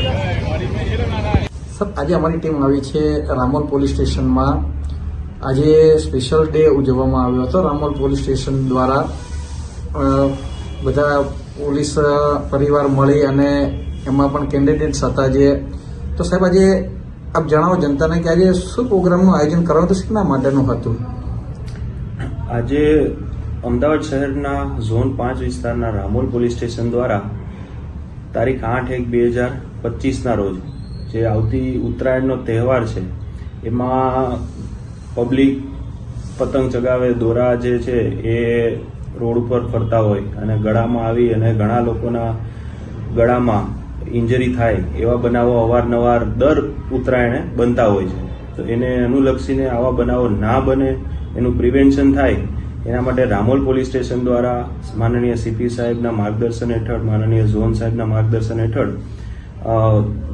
Sir, આજે અમારી team આવી છે રામોલ પોલીસ સ્ટેશનમાં. આજે સ્પેશિયલ ડે ઉજવવામાં આવ્યો હતો. રામોલ પોલીસ સ્ટેશન દ્વારા બધા પોલીસ પરિવાર મળી અને એમાં પણ કેન્ડિડેટ્સ હતા જે. તો સાહેબ, આજે આપ જણાવો જનતાને કે આજે શું પ્રોગ્રામનું આયોજન કરવાનું હતું, શેના માટેનું હતું? આજે અમદાવાદ શહેરના ઝોન 5 વિસ્તારના રામોલ પોલીસ સ્ટેશન દ્વારા તારીખ 8/1/2025ના રોજ જે આવતી ઉત્તરાયણનો તહેવાર છે એમાં પબ્લિક પતંગ ચગાવે, દોરા જે છે એ રોડ ઉપર ફરતા હોય અને ગળામાં આવી અને ઘણા લોકોના ગળામાં ઇન્જરી થાય એવા બનાવો અવારનવાર દર ઉત્તરાયણે બનતા હોય છે. તો એને અનુલક્ષીને આવા બનાવો ના બને, એનું પ્રિવેન્શન થાય એના માટે રામોલ પોલીસ સ્ટેશન દ્વારા માનનીય સીપી સાહેબના માર્ગદર્શન હેઠળ, માનનીય ઝોન સાહેબના માર્ગદર્શન હેઠળ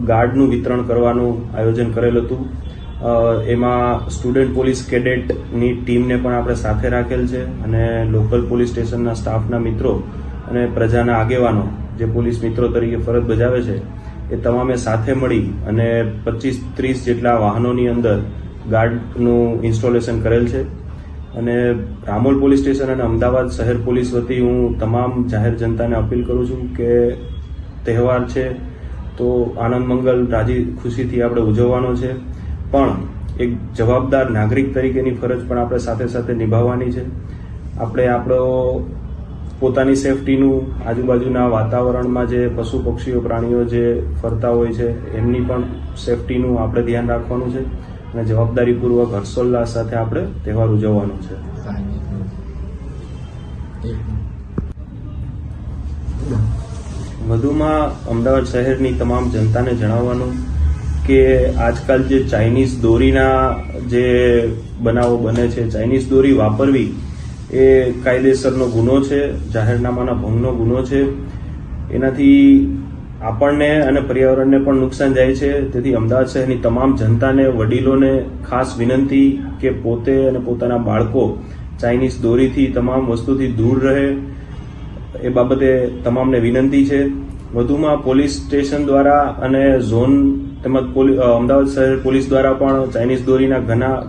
ગાર્ડનું વિતરણ કરવાનું આયોજન કરેલ હતું. એમાં સ્ટુડન્ટ પોલીસ કેડેટની ટીમને પણ આપણે સાથે રાખેલ છે અને લોકલ પોલીસ સ્ટેશનના સ્ટાફના મિત્રો અને પ્રજાના આગેવાનો જે પોલીસ મિત્રો તરીકે ફરજ બજાવે છે એ તમામે સાથે મળી અને 25-30 જેટલા વાહનોની અંદર ગાર્ડનું ઇન્સ્ટોલેશન કરેલ છે. અને રામોલ પોલીસ સ્ટેશન અને અમદાવાદ શહેર પોલીસ વતી હું તમામ જાહેર જનતાને અપીલ કરું છું કે તહેવાર છે તો આનંદ મંગલ રાજી ખુશીથી આપણે ઉજવવાનો છે, પણ એક જવાબદાર નાગરિક તરીકેની ફરજ પણ આપણે સાથે સાથે નિભાવવાની છે. આપણે આપણો પોતાની સેફટીનું, આજુબાજુના વાતાવરણમાં જે પશુ પક્ષીઓ પ્રાણીઓ જે ફરતા હોય છે એમની પણ સેફટીનું આપણે ધ્યાન રાખવાનું છે અને જવાબદારીપૂર્વક હર્ષોલ્લાસ સાથે આપણે તહેવાર ઉજવવાનો છે. વધુમાં અમદાવાદ શહેરની તમામ જનતાને જણાવવાનું કે આજકાલ જે ચાઇનીઝ દોરીના જે બનાવો બને છે, ચાઇનીઝ દોરી વાપરવી એ કાયદેસરનો ગુનો છે, જાહેરનામાના ભંગનો ગુનો છે. એનાથી આપણને અને પર્યાવરણને પણ નુકસાન જાય છે. તેથી અમદાવાદ શહેરની તમામ જનતાને, વડીલોને ખાસ વિનંતી કે પોતે અને પોતાના બાળકો ચાઇનીઝ દોરીથી, તમામ વસ્તુથી દૂર રહે એ બાબતે તમામને વિનંતી છે. વધુમાં પોલીસ સ્ટેશન દ્વારા અને ઝોન તેમજ અમદાવાદ શહેર પોલીસ દ્વારા પણ ચાઇનીઝ દોરીના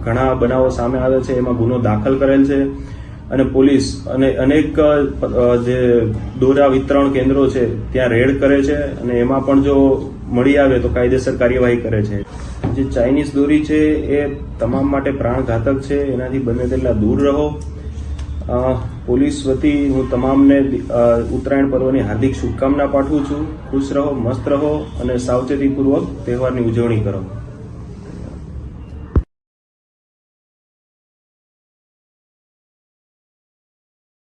ઘણા બનાવો સામે આવે છે, એમાં ગુનો દાખલ કરેલ છે અને પોલીસ અને અનેક જે દોરા વિતરણ કેન્દ્રો છે ત્યાં રેડ કરે છે અને એમાં પણ જો મળી આવે તો કાયદેસર કાર્યવાહી કરે છે. જે ચાઇનીઝ દોરી છે એ તમામ માટે પ્રાણઘાતક છે, એનાથી બને તેટલા દૂર રહો. પોલીસ વતી હું તમામને ઉત્તરાયણ પર્વની હાર્દિક શુભકામના પાઠવું છું. ખુશ રહો, મસ્ત રહો અને સાવચેતીપૂર્વક તહેવારની ઉજવણી કરો.